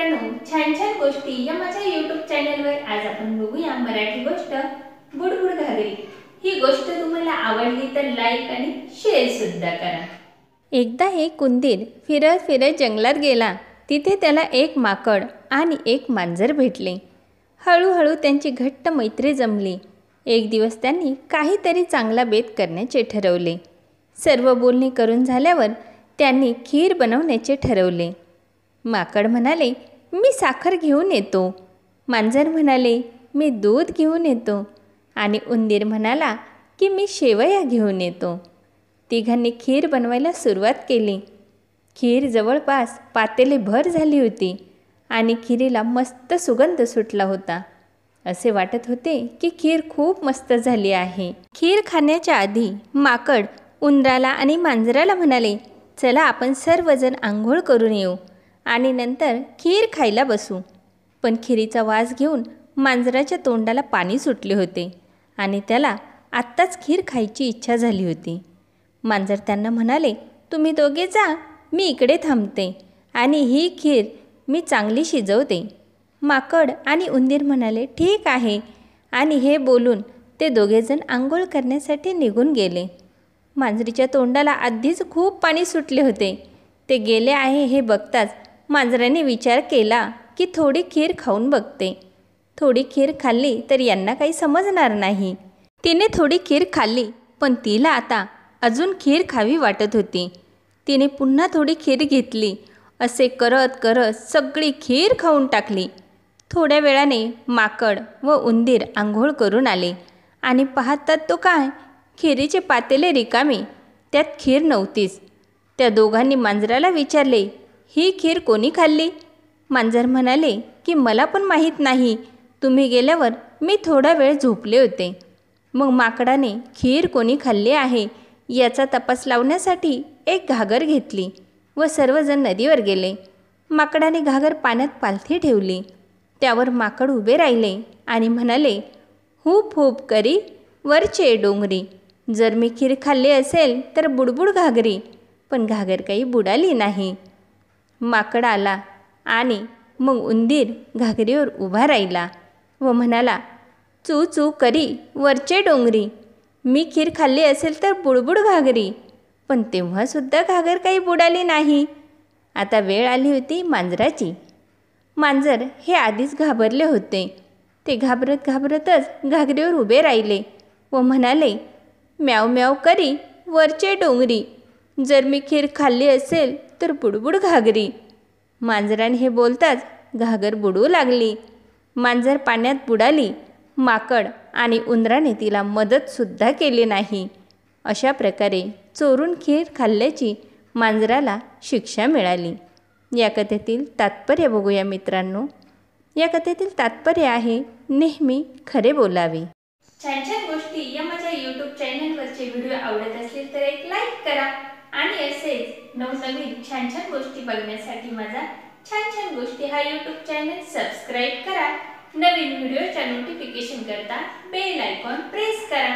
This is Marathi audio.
मित्रांनो, छान छान गोष्टी या माझ्या YouTube चॅनलवर आज आपण बघूया मराठी गोष्ट बुडबुड घागरी। ही गोष्ट तुम्हाला आवडली तर लाईक आणि शेअर सुद्धा करा। एकदा एक उंदीर फिरत फिरत जंगलात गेला। तिथे त्याला एक माकड आणि एक मांजर भेटले। हळूहळू त्यांची घट्ट मैत्री जमली। एक दिवस त्यांनी काहीतरी चांगला बेत करण्याचे ठरवले। सर्व बोलणी करून झाल्यावर त्यांनी खीर बनवण्याचे ठरवले। माकड म्हणाले, मी साखर घेऊन येतो। मांजर म्हणाले, मी दूध घेऊन येतो। आणि उंदीर म्हणाला की मी शेवया घेऊन येतो। तिघांनी खीर बनवायला सुरुवात केली। खीर जवळपास पातेलेभर झाली होती आणि खीरीला मस्त सुगंध सुटला होता। असे वाटत होते की खीर खूप मस्त झाली आहे। खीर खाण्याच्या आधी माकड उंदराला आणि मांजराला म्हणाले, चला आपण सर्वजण आंघोळ करून येऊ आणि नंतर खीर खायला बसू। पण खीरीचा वास घेऊन मांजराच्या तोंडाला पाणी सुटले होते आणि त्याला आत्ताच खीर खायची इच्छा झाली होती। मांजर त्यांना म्हणाले, तुम्ही दोघे जा, मी इकडे थांबते आणि ही खीर मी चांगली शिजवते। माकड आणि उंदीर म्हणाले, ठीक आहे, आणि हे बोलून ते दोघेजण आंघोळ करण्यासाठी निघून गेले। मांजरीच्या तोंडाला आधीच खूप पाणी सुटले होते। ते गेले आहे हे बघताच मांजराने विचार केला की थोडी खीर खाऊन बघते। थोडी खीर खाल्ली तर यांना काही समजणार नाही। तिने थोडी खीर खाल्ली, पण तिला आता अजून खीर खावी वाटत होती। तिने पुन्हा थोडी खीर घेतली। असे करत करत सगळी खीर खाऊन टाकली। थोड्या वेळाने माकड व उंदीर आंघोळ करून आले आणि पाहतात तो काय, खीरीचे पातेले रिकामे, त्यात खीर नव्हतीच। त्या दोघांनी मांजराला विचारले, ही खीर कोणी खाल्ली? मांजर म्हणाले की मला पण माहीत नाही, तुम्ही गेल्यावर मी थोडा वेळ झोपले होते। मग माकडाने खीर कोणी खाल्ली आहे याचा तपास लावण्यासाठी एक घागर घेतली व सर्वजण नदीवर गेले। माकडाने घागर पाण्यात पालथी ठेवली। त्यावर माकड उभे राहिले आणि म्हणाले, हुप हुप करी वरचे डोंगरी, जर मी खीर खाल्ली असेल तर बुडबुड घागरी। पण घागर काही बुडाली नाही। माकड आला आणि मग उंदीर घागरीवर उभा राहिला व म्हणाला, चू चू करी वरचे डोंगरी, मी खीर खाल्ली असेल तर बुडबुड घागरी। पण तेव्हासुद्धा घागर काही बुडाली नाही। आता वेळ आली होती मांजराची। मांजर हे आधीच घाबरले होते। ते घाबरत घाबरतच घागरीवर उभे राहिले व म्हणाले, म्याव म्याव करी वरचे डोंगरी, जर मी खीर खाल्ली असेल तर बुडबुड घागरी। मांजराने हे बोलताच घागर बुडू लागली। मांजर पाण्यात बुडाली। माकड आणि उंदराने तिला मदतसुद्धा केली नाही। अशा प्रकारे चोरून खीर खाल्ल्याची मांजराला शिक्षा मिळाली। या कथेतील तात्पर्य बघूया मित्रांनो। या कथेतील तात्पर्य आहे, नेहमी खरे बोलावे। छान छान गोष्टी या माझ्या YouTube चॅनलवरचे व्हिडिओ आवडत असतील तर एक लाईक करा आणि असेच नवनवीन छान छान गोष्टी बघण्यासाठी माझा छान छान गोष्टी हा YouTube चॅनल सबस्क्राईब करा। नवीन व्हिडिओच्या नोटिफिकेशन करता बेल आयकॉन प्रेस करा।